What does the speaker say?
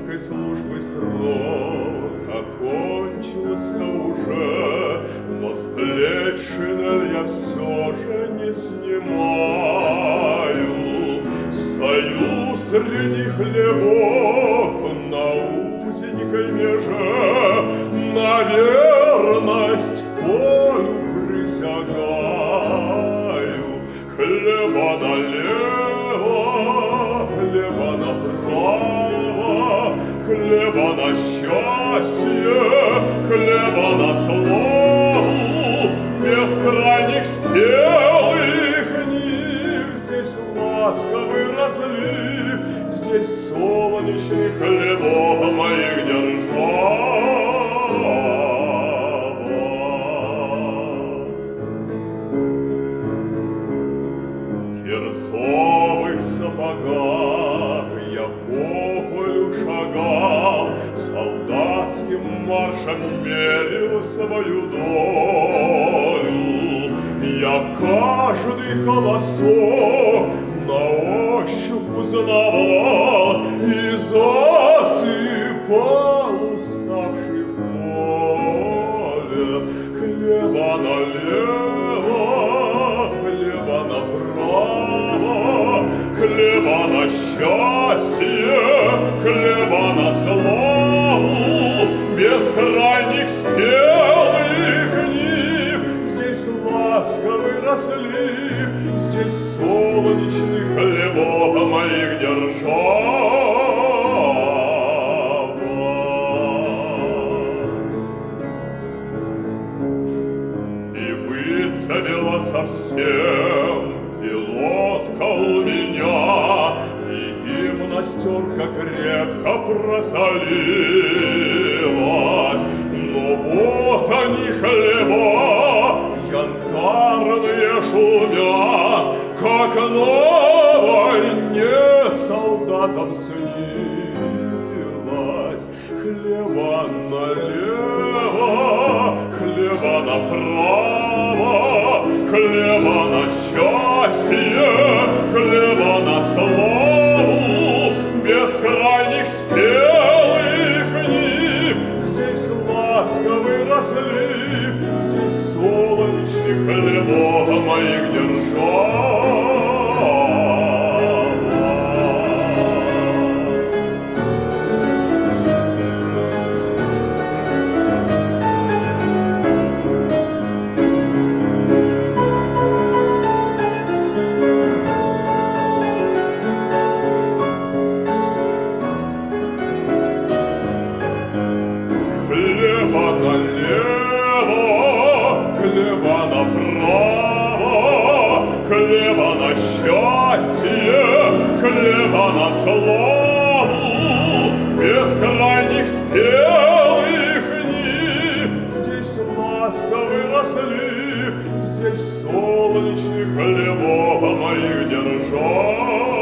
воинской службы срок окончился уже, но с плеч шинель я все же не снимаю. Стою среди хлебов на узенькой меже, на верность полю присягаю. Хлеба налево, хлеба направо, хлеба на счастье, хлеба на славу, без крайних спелых нив. Здесь ласковый разлив, здесь солнечный хлебов моих держава. В кирзовых сапогах я по полю шагал, солдатским маршем мерил свою долю. Я каждый колосок на ощупь узнавал и засыпал уставший в поле. Хлеба налево, хлеба направо, хлеба на счастье, хлеба на славу, без крайних спелых нив. Здесь ласковый разлив, здесь солнечный хлебов моих держава. И выцвела совсем пилотка у меня, и гимнастерка крепко просолилась. Но вот они хлеба янтарные шумят, как на войне солдатам снилось. Хлеба налево, хлеба направо, хлеба на счастье, хлеба на славу, без крайних спелых нив. Здесь ласковый разлив, здесь солнечный хлебов моих держава. Хлеба налево, хлеба направо, хлеба на счастье, хлеба на славу, без крайних спелых нив. Здесь ласковый разлив, здесь солнечный хлебов моих держав.